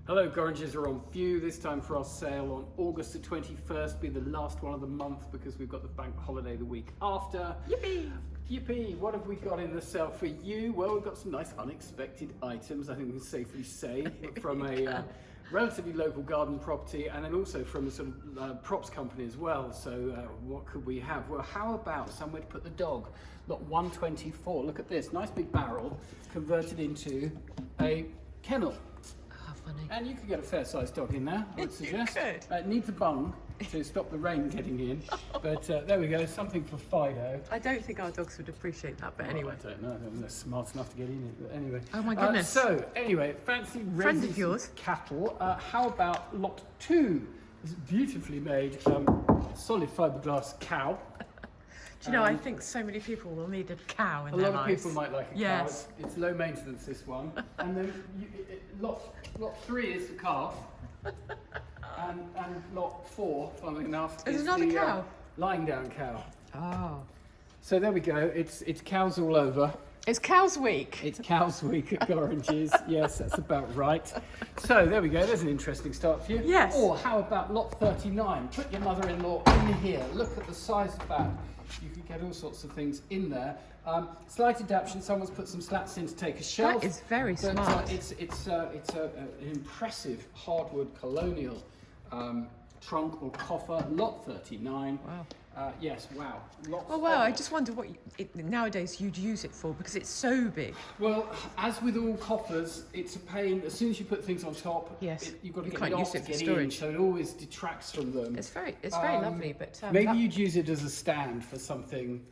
Hello, Gorringes are on view, this time for our sale on August the 21st, be the last one of the month because we've got the bank holiday the week after. Yippee! Yippee! What have we got in the sale for you? Well, we've got some nice unexpected items, I think we can safely say, from a relatively local garden property and then also from a sort of props company as well. So what could we have? Well, how about somewhere to put the dog? Lot 124, look at this, nice big barrel converted into a kennel. Funny. And you could get a fair-sized dog in there, I would suggest. You could. It needs a bung to stop the rain getting in, but there we go, something for Fido. I don't think our dogs would appreciate that, but anyway. I don't know, they're smart enough to get in it, but anyway. Oh my goodness. So, anyway, fancy Friend of yours. cattle. How about lot 2? This beautifully made solid fiberglass cow. Do you know, I think so many people will need a cow in their lives. A lot of people might like a cow. Yes. It's low maintenance, this one. And then lot 3 is the calf. and lot 4, funnily enough, There's is another the cow? lying down cow. Oh. So there we go. It's cows all over. It's Cows Week. It's Cows Week at Gorringes. Yes, that's about right. So there we go. There's an interesting start for you. Yes. Or how about lot 39? Put your mother-in-law in here. Look at the size of that. You could get all sorts of things in there. Slight adaptation. Someone's put some slats in to take a shelf. That is very but, smart. It's an impressive hardwood colonial trunk or coffer. Lot 39. Wow. Yes. Wow. Lots Oh wow, of I it. just wonder what nowadays you'd use it for because it's so big. Well, as with all coffers, it's a pain. As soon as you put things on top, Yes. you've got to You get can't it use off it to for get storage. in, so it always detracts from them. It's very lovely, but Maybe that- you'd use it as a stand for something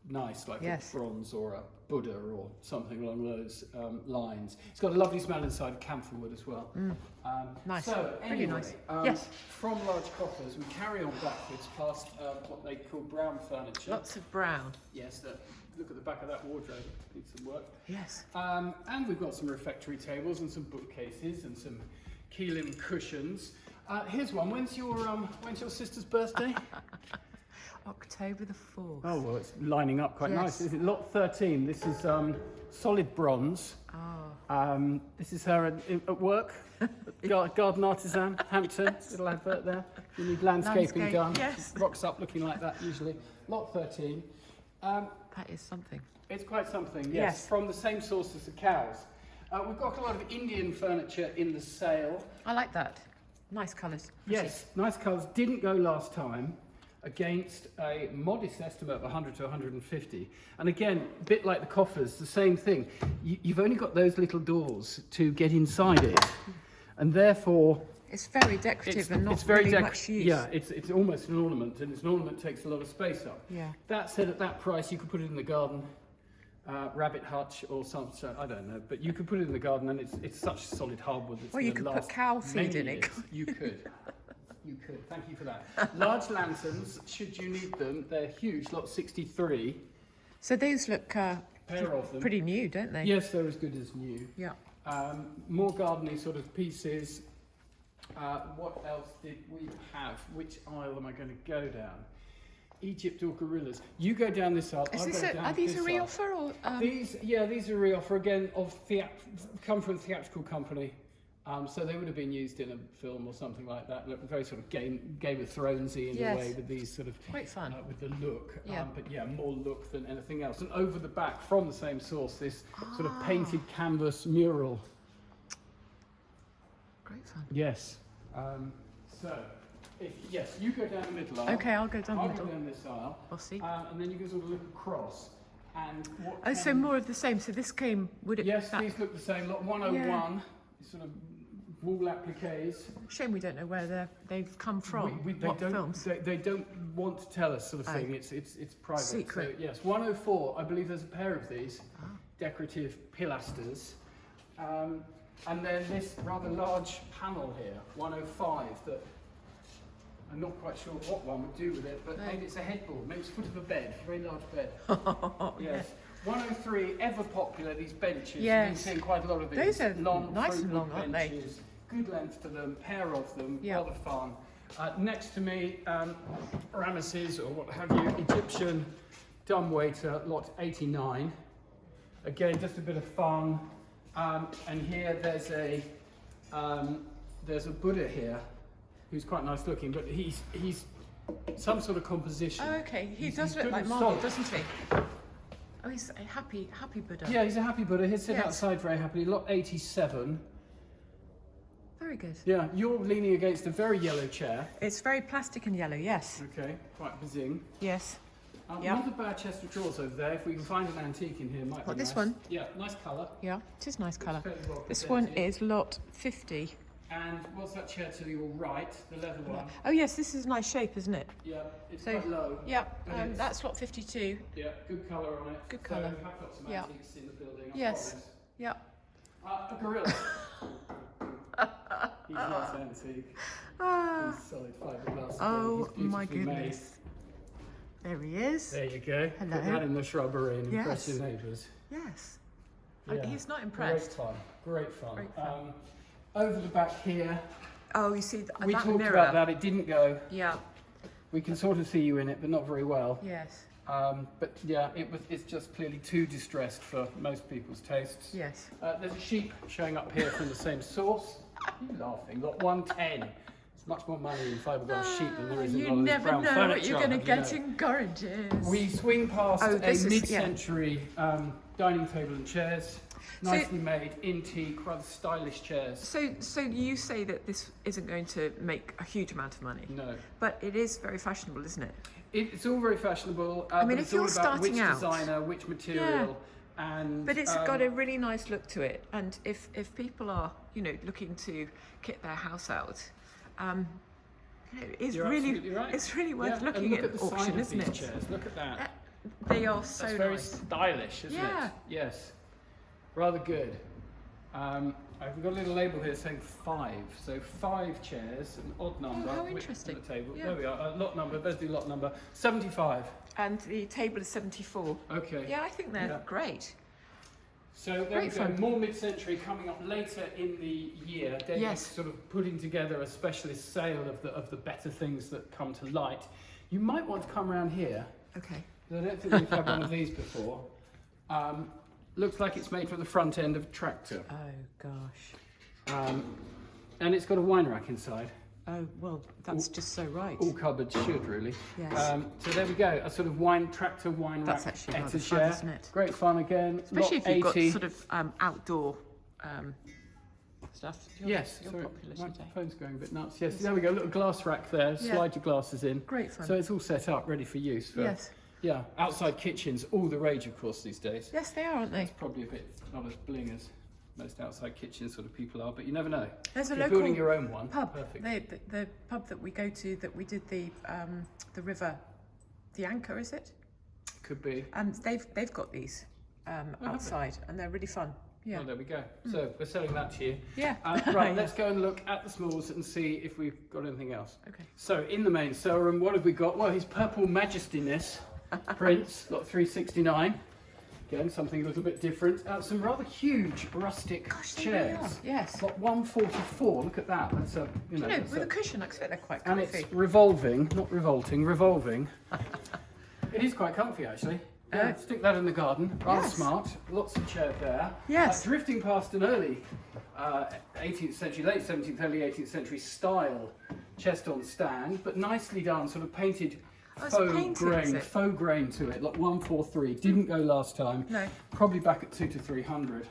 nice, like Yes. a bronze or a Buddha or something along those lines. It's got a lovely smell inside of camphor wood as well. Nice. So Really anyway, nice. Yes. From large coffers, we carry on backwards past what they call brown furniture. lots of brown. Yes, look at the back of that wardrobe, needs some work. Yes. And we've got some refectory tables and some bookcases and some key-limb cushions. Here's one. When's your sister's birthday? October the 4th. Oh well, it's lining up quite Yes. nice. Is it lot 13? This is solid bronze. Oh. This is her at work. Garden artisan, Hampton. Little advert there. You need landscaping Landscape, done. yes. Rocks up looking like that usually. Lot 13. That is something. It's quite something, yes. Yes. From the same source as the cows. We've got a lot of Indian furniture in the sale. I like that. Nice colours. Yes, nice colours. Didn't go last time against a modest estimate of 100 to 150. And again, a bit like the coffers, the same thing. You've only got those little doors to get inside it. And therefore, It's very decorative and not it's very really much use. Yeah, it's almost an ornament, and it's an ornament takes a lot of space up. Yeah. That said, at that price, you could put it in the garden, rabbit hutch or something. I don't know, but you could put it in the garden, and it's such solid hardwood. That's Or you gonna could put last cow feed many in it. years. You could. You could. Thank you for that. Large lanterns, should you need them, they're huge. Lot 63. So those look Pair of them. pretty new, don't they? Yes, they're as good as new. Yeah. More gardening sort of pieces. What else did we have? Which aisle am I going to go down? Egypt or gorillas? You go down this aisle. I'll go down Are these this a aisle. re-offer or? These are a re-offer again come from a theatrical company. So they would have been used in a film or something like that. Look, very sort of Game of Thronesy in a Yes. way with these sort of Quite fun. with the look. Yeah. But yeah, more look than anything else. And over the back, from the same source, this sort of painted canvas mural. Great fun. Yes. Yes, you go down the middle aisle. Okay, I'll go down the I'll middle. go down this aisle. I'll see. And then you can sort of look across. And what Oh, so more of the same. So this came, would it? Yes, that- these look the same. Lot 101, sort of wall appliques. Shame we don't know where they've come from. They what don't, films? They don't want to tell us, sort of Oh. thing. It's private. Secret. So, yes, 104. I believe there's a pair of these decorative pilasters, and then this rather large panel here, 105. That I'm not quite sure what one would do with it, but No. maybe it's a headboard. Maybe it's foot of a bed, a very large bed. Oh, Yes. 103, ever popular, these benches. Yes. You've been seeing quite a lot of these. Those are long, nice and fruit long, aren't they? benches. Good length to them, pair of them, Yeah. a lot of fun. Next to me, Ramesses, or what have you, Egyptian dumbwaiter, lot 89. Again, just a bit of fun. And here there's a there's a Buddha here who's quite nice looking, but he's some sort of composition. Oh, okay. He does look good like and marble, solid. doesn't he? Oh, he's a happy Buddha. Yeah, he's a happy Buddha. He'd sit Yes. outside very happily. Lot 87. Very good. Yeah, you're leaning against a very yellow chair. It's very plastic and yellow, yes. Okay, quite bizing. Yes. Yeah. Not a bad chest of drawers over there. If we can find an antique in here, might be What, nice. this one? Yeah, nice colour. Yeah, it is nice colour. fairly well This one presented. is lot 50. And what's that chair to your right? The leather one. Oh yes, this is a nice shape, isn't it? Yeah, it's So- quite low. Yeah, But it's- that's lot 52. Yeah, good colour on it. Good So colour. we have got some Yeah. antiques in the building. I Yes. promise. Yeah. A gorilla. He's not antique. Ah. He's solid fiberglass. Oh He's my beautifully made. goodness. There he is. There you go. Hello. Put that in the shrubbery and impress Yes. your neighbours. Yes. Yeah. He's not impressed. Great fun. Great fun. Great fun. Over the back here, Oh, you see we that talked mirror. about that. It didn't go. Yeah. We can sort of see you in it, but not very well. Yes. But yeah, it's just clearly too distressed for most people's tastes. Yes. There's a sheep showing up here from the same source. You're laughing. Lot 110. It's much more money in fiberglass sheep than there is in You all this never brown know furniture. what you're going to have you get know. in Gorringes. We swing past Oh, a this is- mid-century dining table and chairs. Nicely made, in teak, rather stylish chairs. So you say that this isn't going to make a huge amount of money, No. but it is very fashionable, isn't it? It's all very fashionable. I mean, but if it's all you're about which starting out- designer, which material, and. But it's got a really nice look to it, and if people are looking to kit their house out, it's You're really absolutely right. it's really worth Yeah, looking and look at at the auction, side of isn't these it? chairs. Look at that. They are so That's very nice. stylish, isn't Yeah. it? Yes. Rather good. We've got a little label here saying 5. So 5 chairs, an odd number. how width interesting. On the table. Yeah. There we are. Lot number. Let's do lot number. 75. And the table is 74. Okay. Yeah, I think they're Yeah. great. So there we Great go. fun. More mid-century coming up later in the year. David's Yes. sort of putting together a specialist sale of the better things that come to light. You might want to come around here. Okay. 'Cause I don't think we've had one of these before. Looks like it's made from the front end of a tractor. Oh gosh. And it's got a wine rack inside. Oh well, that's just so right. All cupboards should, really. Yes. So there we go, a sort of tractor wine That's rack actually rather etagere. fun, isn't it? Great fun again. Especially Lot if you've got 80. sort of outdoor stuff. Yes, You're sorry, popular my today. phone's going a bit nuts. Yes, there we go, little glass rack there, Yeah. slide your glasses in. Great fun. So it's all set up, ready for use. For, Yes. Yeah, outside kitchens, all the rage, of course, these days. Yes, they are, aren't they? Probably a bit not as bling as most outside kitchen sort of people are, but you never know. There's a If you're local building your own one. pub. Perfect. The pub that we go to, that we did the river, the Anchor, is it? Could be. And they've got these outside, and they're really fun. Yeah. Oh, there we go. So we're selling that to you. Yeah. Right, let's go and look at the smalls and see if we've got anything else. Okay. So in the main sale room, what have we got? Well, His Purple Majestyness Prince, lot 369. Again, something a little bit different. Some rather huge rustic They really chairs. are, yes. Lot 144. Look at that. That's a that's with a- a cushion, I expect they're quite and comfy. it's revolving, not revolting, revolving. It is quite comfy actually. Yeah, stick that in the garden. Rather Yes. smart. Lots of chair there. Yes. Drifting past an early 18th century, late 17th, early 18th century style chest on stand, but nicely done, sort of painted. It's painted, is it? Faux grain to it, like 143. Didn't go last time. No. Probably back at 200 to 300.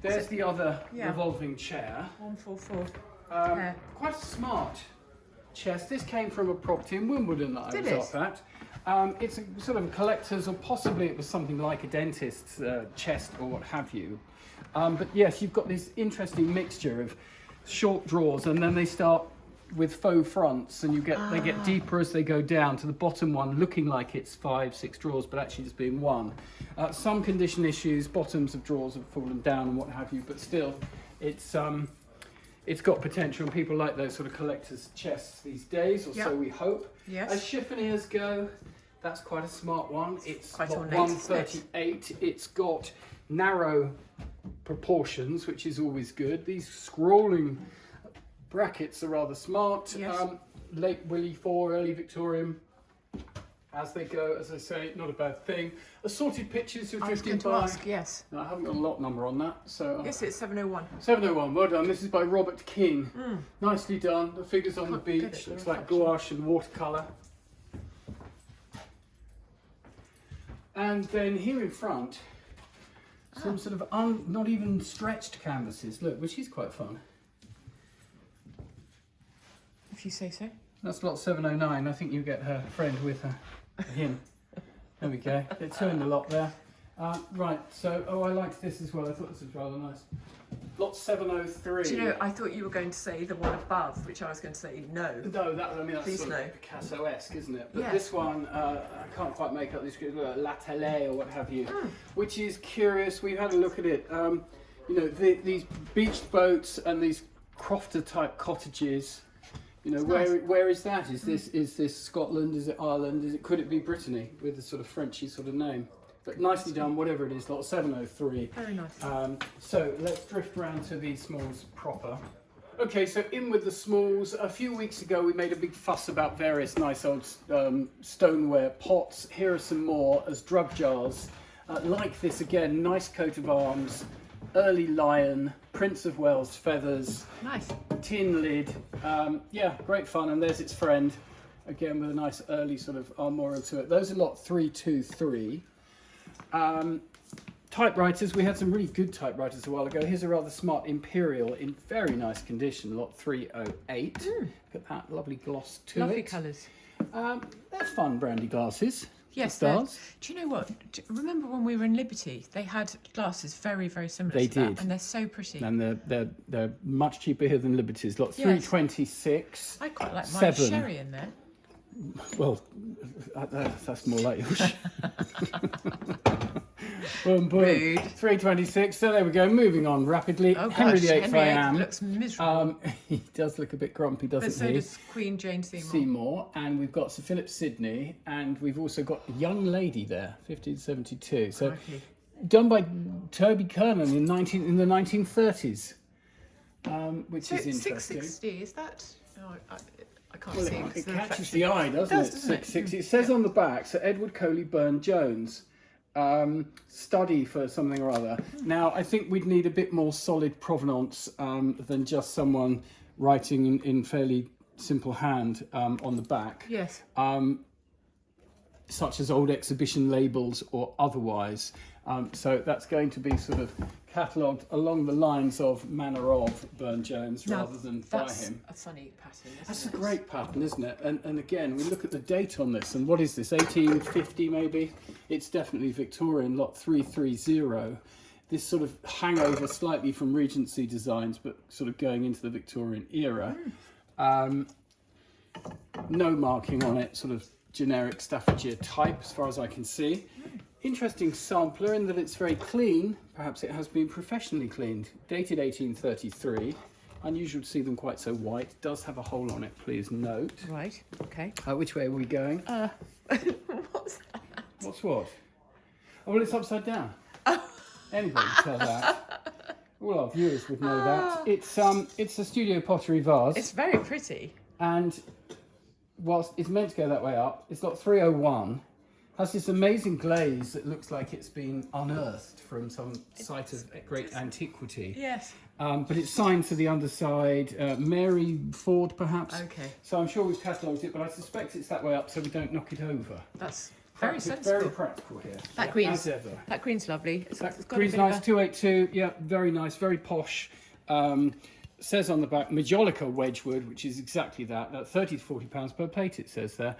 There's the other Yeah. revolving chair. 144. Yeah. Quite a smart chest. This came from a property in Wimbledon that I Did was up at. It's a sort of a collector's, or possibly it was something like a dentist's chest or what have you. But yes, you've got this interesting mixture of short drawers, and then they start with faux fronts, and they get deeper as they go down to the bottom one, looking like it's 5, 6 drawers, but actually just being one. Some condition issues, bottoms of drawers have fallen down and what have you, but still, it's got potential, and people like those sort of collectors' chests these days, or so we hope. Yes. As chiffoniers go, that's quite a smart one. It's quite got ornate, isn't it? 138. It's got narrow proportions, which is always good. These scrolling brackets are rather smart. Yes. Late Willie IV, early Victorian. as they go, as I say, not a bad thing. Assorted pictures you're I was drifting going to by. ask, yes. No, I haven't got a lot number on that, so. Yes, it's 701. 701, well done. This is by Robert King. Nicely done. The figures on the Get it, beach, the looks like reflection. gouache and watercolour. And then here in front, some sort of not even stretched canvases, look, which is quite fun. If you say so. That's lot 709. I think you get her friend with her, him. There we go. They're two in the lot there. Right, so, I liked this as well. I thought this was rather nice. Lot 703. Do you know, I thought you were going to say the one above, which I was going to say no. No, that's Please sort no. of Picasso-esque, isn't it? But Yes. this one, I can't quite make up this, L'Atelier or what have you, which is curious. We've had a look at it. You know, these beached boats and these crofter-type cottages. You know, where is that? Is this Scotland? Is it Ireland? Could it be Brittany with a sort of Frenchy sort of name? But nicely done, whatever it is, lot 703. Very nice. So let's drift round to the smalls proper. Okay, so in with the smalls. A few weeks ago we made a big fuss about various nice old stoneware pots. Here are some more as drug jars. Like this again, nice coat of arms, early lion, Prince of Wales feathers, Nice. tin lid. Yeah, great fun. And there's its friend, again with a nice early sort of armorial to it. Those are lot 323. Typewriters, we had some really good typewriters a while ago. Here's a rather smart Imperial in very nice condition, lot 308. Look at that lovely gloss to Lovely it. colours. They're fun brandy glasses. Yes, for they're- stars. do you know what? Remember when we were in Liberty? They had glasses very, very similar They to that, did. and they're so pretty. And they're much cheaper here than Liberty's. Lot Yes. 326. I quite like mine 7. sherry in there. Well, that's more like yours. Boom, boom. Rude. 326. So there we go. Moving on rapidly. Oh Henry gosh, VIII Henry I VIII am. looks miserable. He does look a bit grumpy, But doesn't so he? does Queen Jane Seymour. Seymour, and we've got Sir Philip Sidney, and we've also got a young lady there, 1572. So Crikey. done by Toby Kernan in the 1930s, which So is interesting. 660, is that? Oh, I can't Well, see. it 'cause the catches reflection. the eye, doesn't does, it? doesn't it? 660. It says on the back, Sir Edward Coley Burne-Jones, study for something or other. Now, I think we'd need a bit more solid provenance than just someone writing in fairly simple hand on the back. Yes. Such as old exhibition labels or otherwise. So that's going to be sort of catalogued along the lines of manner of Burne-Jones Now, rather than by that's him. a funny pattern, isn't That's a it? great pattern, isn't it? And again, we look at the date on this, and what is this, 1850 maybe? It's definitely Victorian, lot 330. This sort of hangover slightly from Regency designs, but sort of going into the Victorian era. No marking on it, sort of generic Staffordshire type as far as I can see. Interesting sampler in that it's very clean. Perhaps it has been professionally cleaned. Dated 1833. Unusual to see them quite so white. Does have a hole on it, please note. Right, okay. Which way are we going? What's that? What's what? Oh, well, it's upside down. Anybody can tell that. All our viewers would know that. It's a studio pottery vase. It's very pretty. And whilst it's meant to go that way up, it's got 301. Has this amazing glaze that looks like it's been unearthed from some site of great antiquity. Yes. But it's signed to the underside, Mary Ford perhaps. Okay. So I'm sure we've catalogued it, but I suspect it's that way up so we don't knock it over. That's very Practical- sensible. Very practical here. That Yeah, green's as ever. That green's lovely. It's got a Green's bit of nice, a- 282, yeah, very nice, very posh. Says on the back, Majolica Wedgwood, which is exactly that, £30 to £40 per plate, it says there.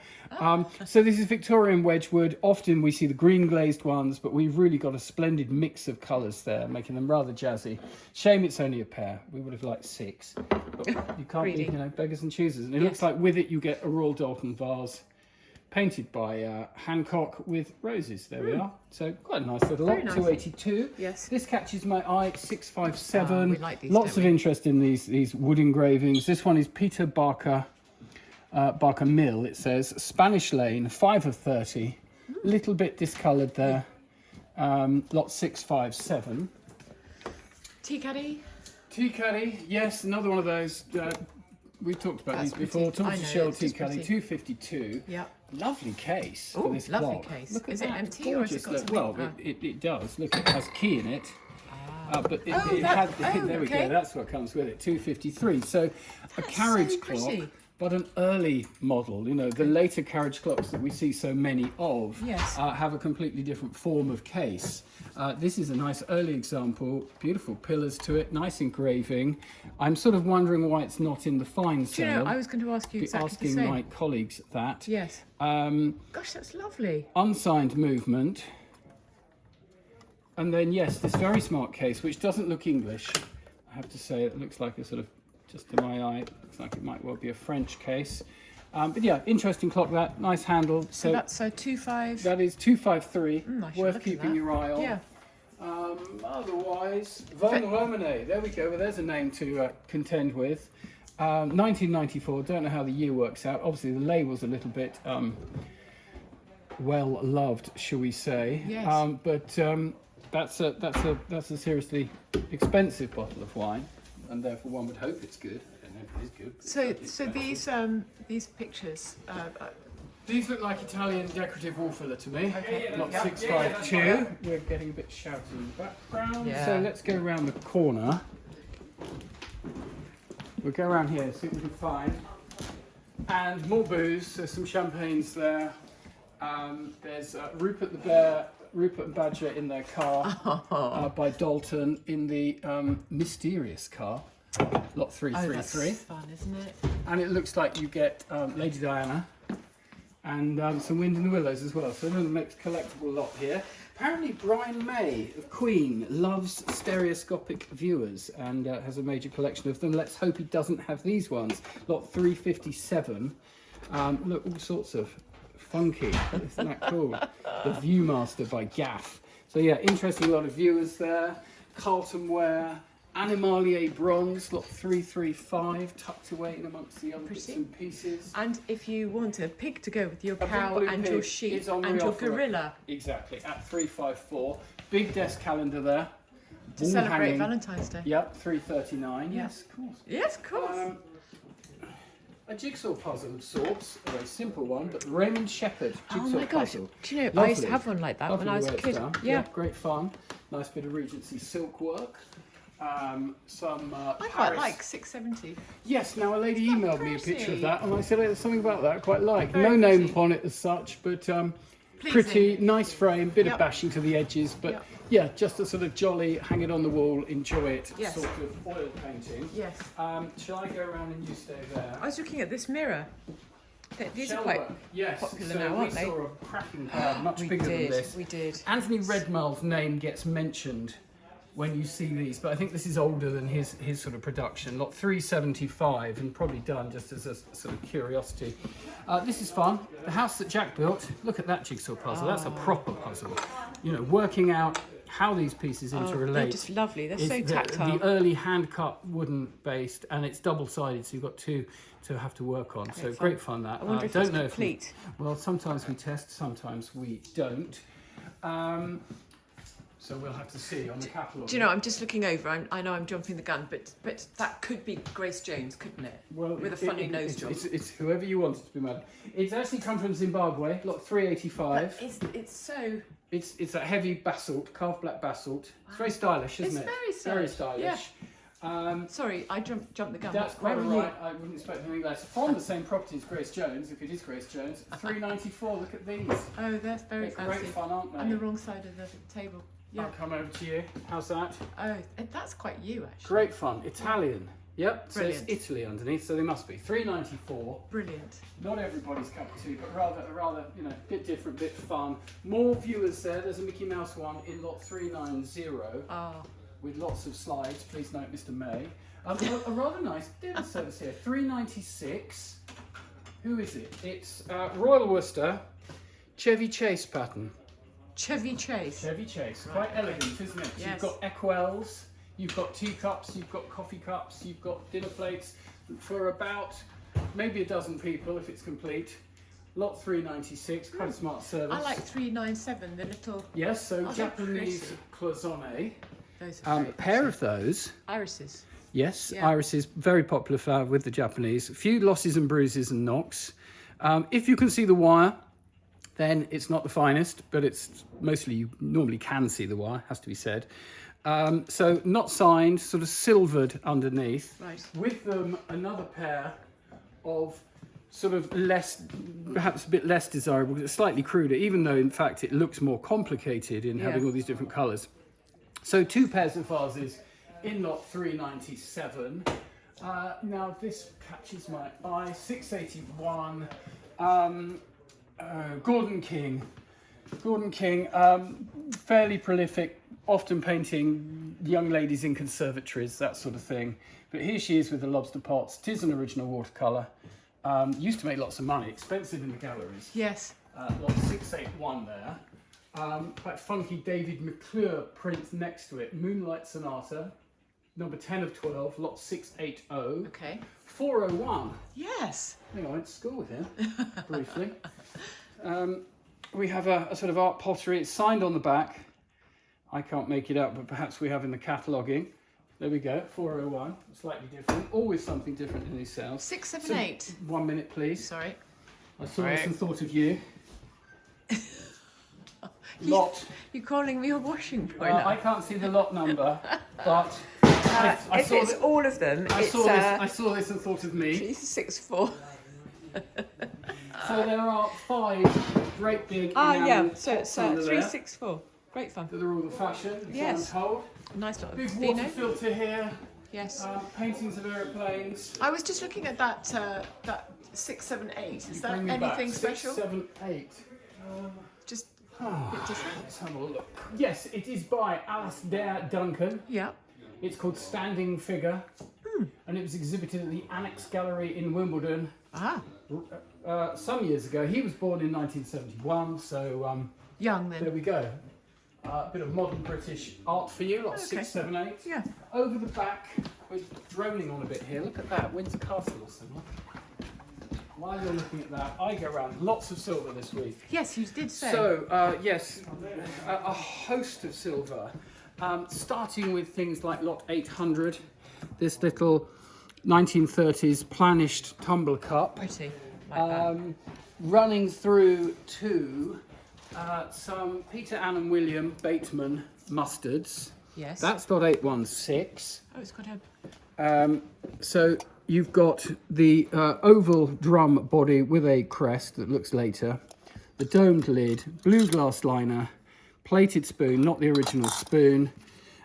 So this is Victorian Wedgwood. Often we see the green glazed ones, but we've really got a splendid mix of colours there, making them rather jazzy. Shame it's only a pair. We would have liked 6. But you can't be, Greedy. beggars and choosers. And it Yes. looks like with it you get a Royal Dalton vase, painted by Hancock with roses. There we are. So quite a nice little lot. Very nice. 282. Yes. This catches my eye. 657. we like these, Lots don't of we? interest in these wood engravings. This one is Peter Barker Mill. It says Spanish Lane, 5 of 30. Little bit discoloured there. Lot 657. Tea caddy. Tea caddy, yes, another one of those. We've talked about That's these before. pretty. I know, Tortoise shell it's tea just caddy, pretty. 252. Yeah. lovely case for Oh, this lovely clock. case. Look at Is it that. empty or has it Gorgeous got look. something? Well, it does. Look, it has a key in it. But it Oh, had, that- there we okay. go, that's what comes with it, 253. So a carriage so clock, pretty. but an early model. You know, the later carriage clocks that we see so many of Yes. have a completely different form of case. This is a nice early example, beautiful pillars to it, nice engraving. I'm sort of wondering why it's not in the fine Do you sale. know, I was going to ask you Be exactly the asking same. my colleagues that. Yes. Um, Gosh, that's lovely. unsigned movement. And then, yes, this very smart case, which doesn't look English, I have to say. It looks like a sort of, just to my eye, it looks like it might well be a French case. But yeah, interesting clock, that nice handle. So that's 2.5. That is 253, I should worth look at keeping that. your eye on. Yeah. Otherwise, Von Romane, there we go. Well, there's a name to contend with. 1994, don't know how the year works out. Obviously, the label's a little bit well loved, shall we say? Yes. That's a seriously expensive bottle of wine, and therefore one would hope it's good. I don't know if it is good. But it's So certainly expensive. these pictures. These look like Italian decorative wall filler to me. Okay. Lot 652. We're getting a bit shouty in the background. Yeah. So let's go around the corner. We'll go around here, see what we can find. And more booze. There's some champagnes there. There's Rupert the Bear, Rupert and Badger in their car by Dalton in the mysterious car. Lot 333. That's fun, isn't it? And it looks like you get Lady Diana and some Wind in the Willows as well. So another mixed collectible lot here. Apparently Brian May of Queen loves stereoscopic viewers and has a major collection of them. Let's hope he doesn't have these ones. Lot 357. Look, all sorts of funky. Isn't that cool? The Viewmaster by Gaff. So yeah, interesting lot of viewers there. Carlton Ware. Animalier bronze, lot 335, tucked away in amongst the other bits and pieces. And if you want a pig to go with your A big cow blue and pig your sheep is on and your reoffer. gorilla Exactly, at 354. Big desk calendar there. to Wall celebrate hanging. Valentine's Day. Yep, 339. Yeah. Yes, of course. Yes, of course. A jigsaw puzzle of sorts, a very simple one, but Raymond Shepherd jigsaw Oh my gosh! puzzle. Do you know I Lovely. used to have one like that when Lovely I was the a way it's kid. done. Yeah. Great fun. Nice bit of Regency silk work. Some I quite Paris. like 670. Yes, now a lady emailed me a picture pretty? of that, and I said there's something about that I quite like. Very No name pretty. upon it as such, but Pleasing. pretty, nice frame, bit of Yep. bashing to the edges, but Yep. yeah, just a sort of jolly, hang it on the wall, enjoy it Yes. sort of oil painting. Yes. Shall I go around and you stay there? I was looking at this mirror. These Shell are quite work. Yes, popular so now, we aren't they? saw a cracking pair, much we bigger than did. this. We did. Anthony Redmull's name gets mentioned when you see these, but I think this is older than his sort of production. Lot 375, and probably done just as a sort of curiosity. This is fun. The house that Jack built. Look at that jigsaw puzzle. That's a proper puzzle. You know, working out how these pieces interrelate. They're just lovely. They're is so tactile. The early hand-cut wooden based, and it's double-sided, so you've got two to have to work on. So great fun that. I wonder if don't it's know complete. well, sometimes we test, sometimes we don't. So we'll have to see on the catalogue. Do you know, I'm just looking over. I know I'm jumping the gun, but that could be Grace Jones, couldn't it? Well, with a funny nose job. It's whoever you want it to be, madam. It's actually come from Zimbabwe, lot 385. It's so. It's a heavy basalt, carved black basalt. It's very stylish, isn't It's it? very stylish. Sorry, I jumped the gun. That's Where quite were you? right. I wouldn't expect anything less. From the same property as Grace Jones, if it is Grace Jones, 394. Look at these. Oh, that's very They're fancy. great fun, aren't they? On the wrong side of the table. Yeah. I'll come over to you. How's that? Oh, that's quite you actually. Great fun. Italian. Yep. So Brilliant. it's Italy underneath, so they must be 394. Brilliant. Not everybody's cup of tea, but rather, you know, bit different, bit fun. More viewers there. There's a Mickey Mouse one in lot 390 Oh. with lots of slides. Please note, Mr. May. A rather nice dinner service here. 396. Who is it? It's Royal Worcester, Chevy Chase pattern. Chevy Chase. Chevy Chase. Quite elegant, isn't it? Yes. You've got equelles, you've got teacups, you've got coffee cups, you've got dinner plates for about maybe a dozen people if it's complete. Lot 396, quite a smart service. I like 397, the little. Yes, so they're Japanese pretty. cloisonne. Those are A very pair pretty. of those. Irises. Yes, Yeah. irises, very popular flower with the Japanese. A few losses and bruises and knocks. If you can see the wire, then it's not the finest, but it's mostly, you normally can see the wire, has to be said. So not signed, sort of silvered underneath. Right. With them, another pair of sort of less, perhaps a bit less desirable, it's slightly cruder, even though in fact it looks more complicated in having all these different colours. So 2 pairs of vases in lot 397. Now this catches my eye, 681. Gordon King, fairly prolific, often painting young ladies in conservatories, that sort of thing. But here she is with the lobster pots. Tis an original watercolour. Used to make lots of money, expensive in the galleries. Yes. Lot 681 there. Quite funky David McClure print next to it. Moonlight Sonata, number 10 of 12, lot 680. Okay. 401. Yes. I think I went to school with him, briefly. We have a sort of art pottery. It's signed on the back. I can't make it out, but perhaps we have in the cataloguing. There we go, 401, slightly different. Always something different in these sales. 678. So, 1 minute, please. Sorry. I saw this and thought of you. Lot. You're calling me a washing boy I now. can't see the lot number, but If it's all of them, I it's saw this and thought of me. 364. So there are 5 great big Yeah. So it's pots under there 364. Great fun. that are all the fashion, Yes. I'm told. Nice lot of Big Fino. water filter here. Yes. Paintings of aeroplanes. I was just looking at that 678. Is that Bring me anything back. special? 6, 7, 8. Just a bit different. Let's have a look. Yes, it is by Alasdair Duncan. Yeah. It's called Standing Figure, and it was exhibited at the Annex Gallery in Wimbledon Ah. some years ago. He was born in 1971, so Young there then. we go. A bit of modern British art for you, like 6, 7, 8. Yeah. Over the back, we're droning on a bit here. Look at that, Windsor Castle or something. While you're looking at that, I go around. Lots of silver this week. Yes, you did say. So, yes, a host of silver, starting with things like lot 800, this little 1930s planished tumbler cup, Pretty. Like that. running through to some Peter, Ann and William Bateman mustards. Yes. That's lot 816. Oh, it's got a. So you've got the oval drum body with a crest that looks later, the domed lid, blue glass liner, plated spoon, not the original spoon,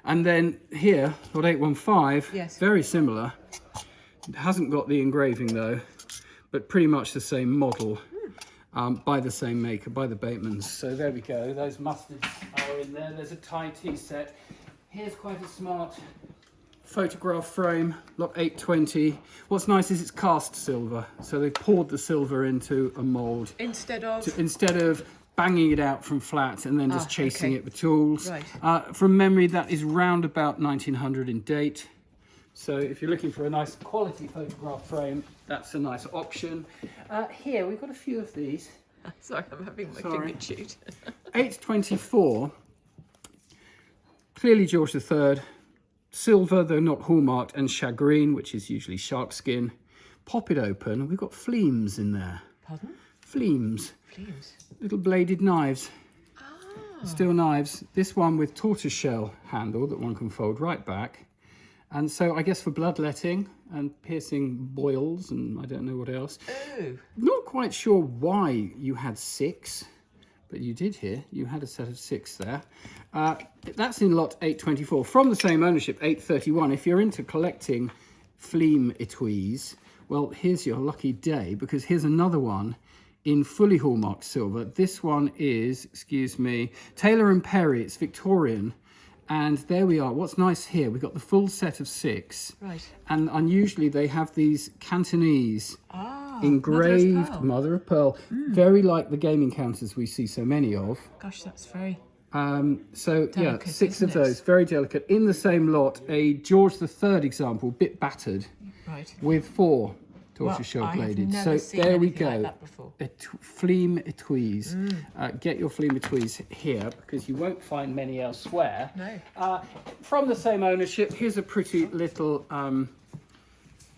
and then here, lot 815, Yes. very similar. It hasn't got the engraving though, but pretty much the same model by the same maker, by the Batemans. So there we go, those mustards are in there. There's a Thai tea set. Here's quite a smart photograph frame, lot 820. What's nice is it's cast silver, so they've poured the silver into a mould Instead of. instead of banging it out from flat and then just chasing okay. it with tools. Right. From memory, that is round about 1900 in date. So if you're looking for a nice quality photograph frame, that's a nice option. Here we've got a few of these. Sorry, I'm having my Sorry. finger chewed. 824, clearly George III. Silver, though not hallmarked, and shagreen, which is usually shark skin. Pop it open, and we've got fleams in there. Pardon? Fleams. Fleams. Little bladed knives. Ah. Steel knives. This one with tortoiseshell handle that one can fold right back. And so I guess for bloodletting and piercing boils and I don't know what else. Oh. Not quite sure why you had 6. But you did here, you had a set of 6 there. That's in lot 824, from the same ownership, 831. If you're into collecting fleam etuis, well, here's your lucky day, because here's another one in fully hallmarked silver. This one is, excuse me, Taylor & Perry, it's Victorian. And there we are. What's nice here, we've got the full set of 6. Right. And unusually they have these Cantonese engraved Mother of Pearl. mother of pearl, very like the gaming counters we see so many of. Gosh, that's very. So delicate, yeah, 6 of isn't it? those, very delicate. In the same lot, a George III example, bit battered, Right. with 4 Well, tortoiseshell I have bladed. never So seen there we anything like go. that before. Fleam etuis. Get your fleam etuis here because you won't find many elsewhere. No. From the same ownership, here's a pretty little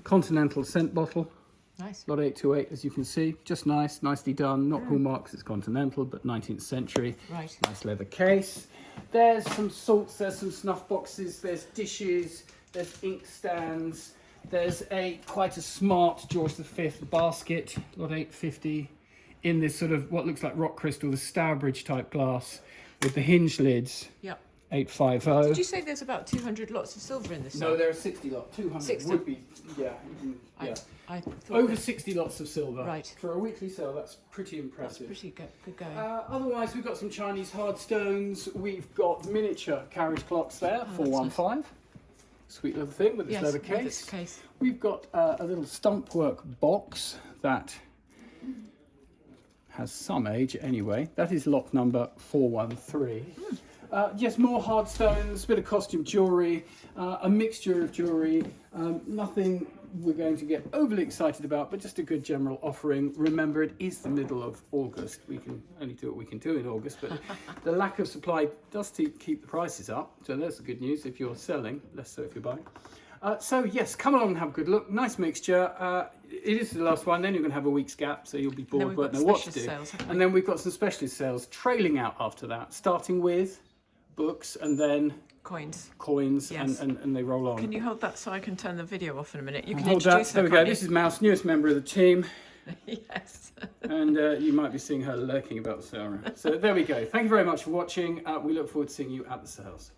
continental scent bottle. Nice. Nice. Lot 828, as you can see, just nice, nicely done. Not hallmarks, it's continental, but 19th century. Right. Nice leather case. There's some salts, there's some snuff boxes, there's dishes, there's ink stands. There's quite a smart George V basket, lot 850, in this sort of what looks like rock crystal, the Stourbridge type glass with the hinge lids. Yep. 850. Did you say there's about 200 lots of silver in this? No, there are 60 lots. 200 60. would be, yeah. Yeah. I thought Over 60 lots of silver. Right. For a weekly sale, that's pretty that's impressive. pretty good going. Otherwise, we've got some Chinese hard stones. We've got miniature carriage clocks there, 415. Sweet little thing with this leather case. We've got a little stump work box that has some age anyway. That is lot number 413. Yes, more hard stones, a bit of costume jewellery, a mixture of jewellery, nothing we're going to get overly excited about, but just a good general offering. Remember, it is the middle of August. We can only do what we can do in August, but the lack of supply does keep the prices up. So that's the good news if you're selling, less so if you're buying. So yes, come along and have a good look. Nice mixture. It is the last one, then you're going to have a week's gap, so you'll be bored, won't know what to do. And then we've got some specialist sales trailing out after that, starting with books and then Coins. Yes. and they roll on. Can you hold that so I can turn the video off in a minute? You can hold introduce that. There we go. This is Mouse, newest member of the team. Yes. And you might be seeing her lurking about the sale room. So there we go. Thank you very much for watching. We look forward to seeing you at the sales.